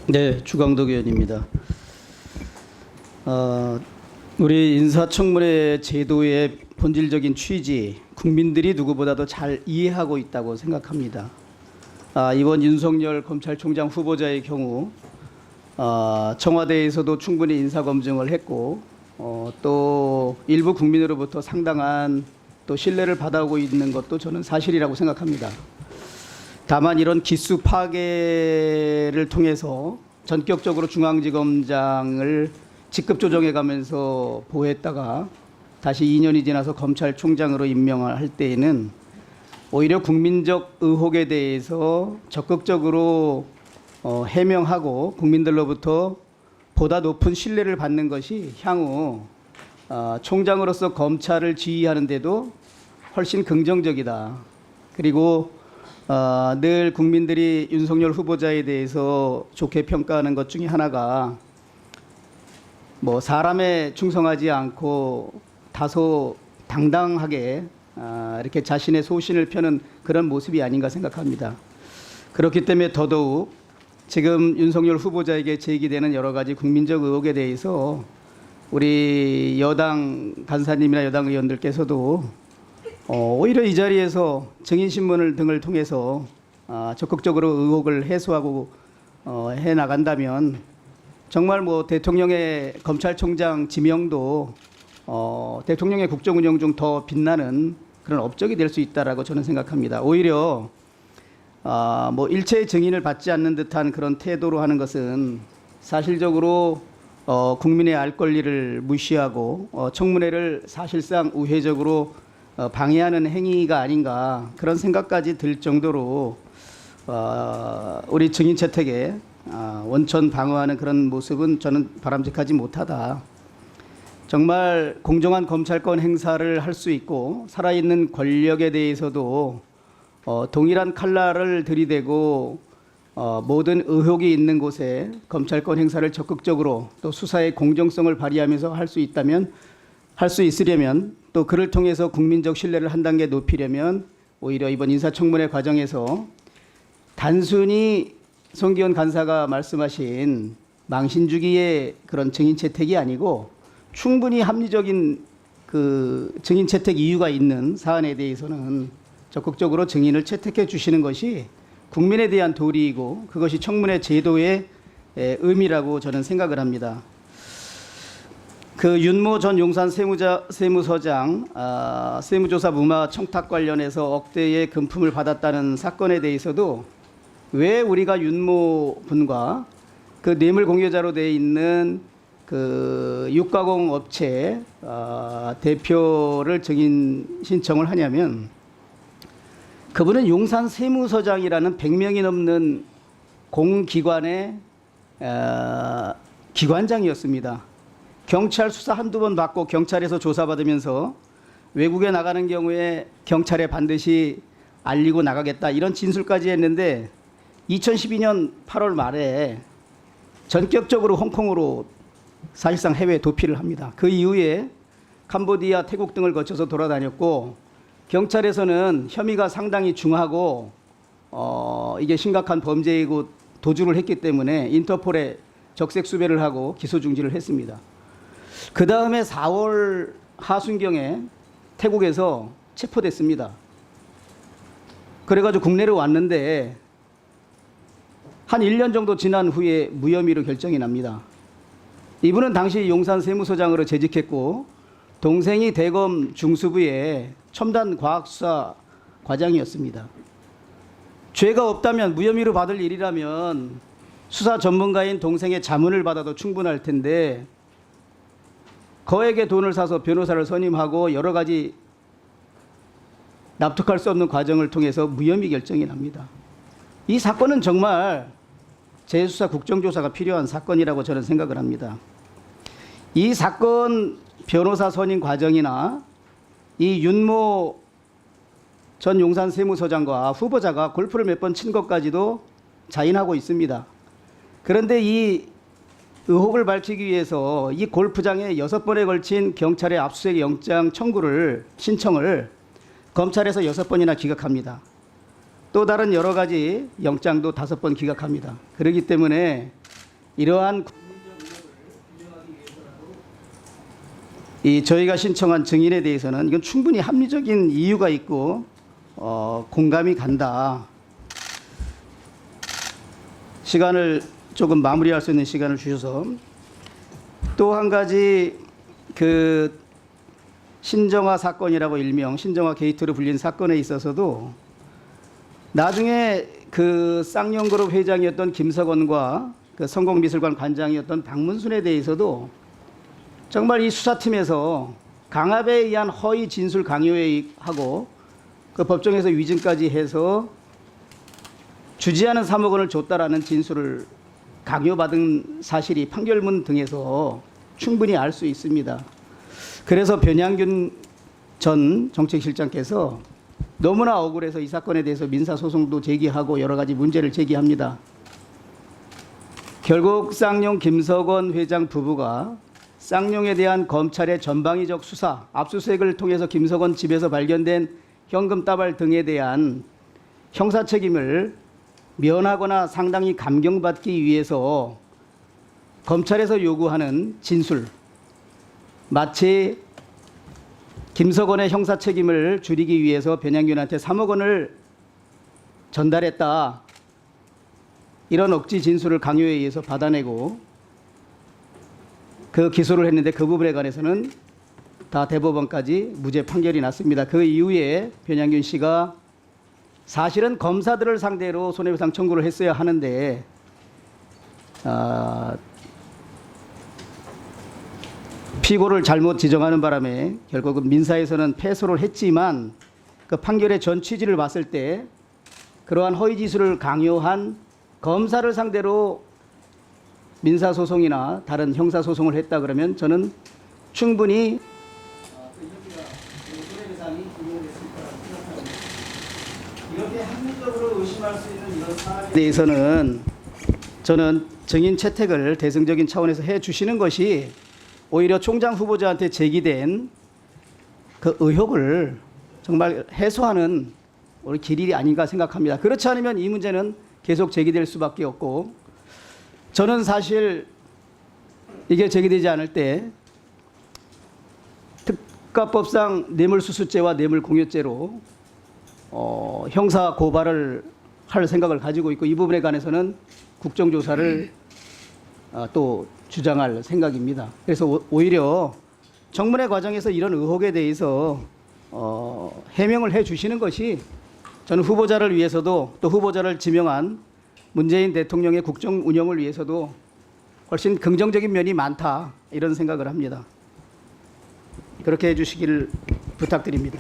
네, 주광덕 의원입니다. 우리 인사청문회 제도의 본질적인 취지, 국민들이 누구보다도 잘 이해하고 있다고 생각합니다. 이번 윤석열 검찰총장 후보자의 경우 청와대에서도 충분히 인사검증을 했고 또 일부 국민으로부터 상당한 또 신뢰를 받아오고 있는 것도 저는 사실이라고 생각합니다. 다만 이런 기수 파괴를 통해서 전격적으로 중앙지검장을 직급 조정해 가면서 보호했다가 다시 2년이 지나서 검찰총장으로 임명을 할 때에는 오히려 국민적 의혹에 대해서 적극적으로 해명하고 국민들로부터 보다 높은 신뢰를 받는 것이 향후 총장으로서 검찰을 지휘하는 데도 훨씬 긍정적이다. 그리고 늘 국민들이 윤석열 후보자에 대해서 좋게 평가하는 것 중에 하나가 뭐 사람에 충성하지 않고 다소 당당하게 이렇게 자신의 소신을 펴는 그런 모습이 아닌가 생각합니다. 그렇기 때문에 더더욱 지금 윤석열 후보자에게 제기되는 여러 가지 국민적 의혹에 대해서 우리 여당 간사님이나 여당 의원들께서도 오히려 이 자리에서 증인신문 등을 통해서 적극적으로 의혹을 해소하고 해나간다면 정말 뭐 대통령의 검찰총장 지명도 대통령의 국정운영 중 더 빛나는 그런 업적이 될 수 있다라고 저는 생각합니다. 오히려 뭐 일체의 증인을 받지 않는 듯한 그런 태도로 하는 것은 사실적으로 국민의 알 권리를 무시하고 청문회를 사실상 우회적으로 방해하는 행위가 아닌가 그런 생각까지 들 정도로 우리 증인 채택에 원천 방어하는 그런 모습은 저는 바람직하지 못하다. 정말 공정한 검찰권 행사를 할 수 있고 살아있는 권력에 대해서도 동일한 칼날을 들이대고 모든 의혹이 있는 곳에 검찰권 행사를 적극적으로 또 수사의 공정성을 발휘하면서 할 수 있다면 할 수 있으려면 또 그를 통해서 국민적 신뢰를 한 단계 높이려면 오히려 이번 인사청문회 과정에서 단순히 송기현 간사가 말씀하신 망신주기의 그런 증인 채택이 아니고 충분히 합리적인 그 증인 채택 이유가 있는 사안에 대해서는 적극적으로 증인을 채택해 주시는 것이 국민에 대한 도리이고 그것이 청문회 제도의 의미라고 저는 생각을 합니다. 그 윤모 전 용산 세무서장 세무조사 무마 청탁 관련해서 억대의 금품을 받았다는 사건에 대해서도 왜 우리가 윤모 분과 그 뇌물 공여자로 되어 있는 그 육가공 업체 대표를 증인 신청을 하냐면 그분은 용산 세무서장이라는 100명이 넘는 공기관의 기관장이었습니다. 경찰 수사 한두 번 받고 경찰에서 조사받으면서 외국에 나가는 경우에 경찰에 반드시 알리고 나가겠다 이런 진술까지 했는데 2012년 8월 말에 전격적으로 홍콩으로 사실상 해외 도피를 합니다. 그 이후에 캄보디아, 태국 등을 거쳐서 돌아다녔고 경찰에서는 혐의가 상당히 중하고 이게 심각한 범죄이고 도주를 했기 때문에 인터폴에 적색 수배를 하고 기소 중지를 했습니다. 그 다음에 4월 하순경에 태국에서 체포됐습니다. 그래가지고 국내로 왔는데 한 1년 정도 지난 후에 무혐의로 결정이 납니다. 이분은 당시 용산 세무서장으로 재직했고 동생이 대검 중수부의 첨단 과학수사 과장이었습니다. 죄가 없다면 무혐의로 받을 일이라면 수사 전문가인 동생의 자문을 받아도 충분할 텐데 거액의 돈을 사서 변호사를 선임하고 여러 가지 납득할 수 없는 과정을 통해서 무혐의 결정이 납니다. 이 사건은 정말 재수사 국정조사가 필요한 사건이라고 저는 생각을 합니다. 이 사건 변호사 선임 과정이나 이 윤모 전 용산 세무서장과 후보자가 골프를 몇 번 친 것까지도 자인하고 있습니다. 그런데 이 의혹을 밝히기 위해서 이 골프장에 6번에 걸친 경찰의 압수수색 영장 신청을 검찰에서 6번이나 기각합니다. 또 다른 여러 가지 영장도 5번 기각합니다. 그렇기 때문에 이러한 이 저희가 신청한 증인에 대해서는 이건 충분히 합리적인 이유가 있고 공감이 간다. 시간을 조금 마무리할 수 있는 시간을 주셔서 또 한 가지 그 신정화 사건이라고 일명 신정화 게이트로 불린 사건에 있어서도 나중에 그 쌍용그룹 회장이었던 김석원과 그 성공미술관 관장이었던 박문순에 대해서도 정말 이 수사팀에서 강압에 의한 허위 진술 강요에 하고 그 법정에서 위증까지 해서 주지 않은 3억 원을 줬다라는 진술을 강요받은 사실이 판결문 등에서 충분히 알 수 있습니다. 그래서 변양균 전 정책실장께서 너무나 억울해서 이 사건에 대해서 민사소송도 제기하고 여러 가지 문제를 제기합니다. 결국 쌍용 김석원 회장 부부가 쌍용에 대한 검찰의 전방위적 수사, 압수수색을 통해서 김석원 집에서 발견된 현금 다발 등에 대한 형사 책임을 면하거나 상당히 감경받기 위해서 검찰에서 요구하는 진술, 마치 김석원의 형사 책임을 줄이기 위해서 변양균한테 3억 원을 전달했다, 이런 억지 진술을 강요에 의해서 받아내고 그 기소를 했는데 그 부분에 관해서는 다 대법원까지 무죄 판결이 났습니다. 그 이후에 변양균 씨가 사실은 검사들을 상대로 손해배상 청구를 했어야 하는데 피고를 잘못 지정하는 바람에 결국은 민사에서는 패소를 했지만 그 판결의 전 취지를 봤을 때 그러한 허위 지수를 강요한 검사를 상대로 민사소송이나 다른 형사소송을 했다 그러면 저는 충분히 손해배상이 적용됐을 거라고 생각합니다. 이렇게 합리적으로 의심할 수 있는 이런 사안에 대해서는 저는 증인 채택을 대승적인 차원에서 해 주시는 것이 오히려 총장 후보자한테 제기된 그 의혹을 정말 해소하는 우리 길이 아닌가 생각합니다. 그렇지 않으면 이 문제는 계속 제기될 수밖에 없고, 저는 사실 이게 제기되지 않을 때 특가법상 뇌물수수죄와 뇌물공여죄로 형사 고발을 할 생각을 가지고 있고, 이 부분에 관해서는 국정조사를 또 주장할 생각입니다. 그래서 오히려 청문회 과정에서 이런 의혹에 대해서 해명을 해 주시는 것이 저는 후보자를 위해서도 또 후보자를 지명한 문재인 대통령의 국정 운영을 위해서도 훨씬 긍정적인 면이 많다, 이런 생각을 합니다. 그렇게 해 주시기를 부탁드립니다.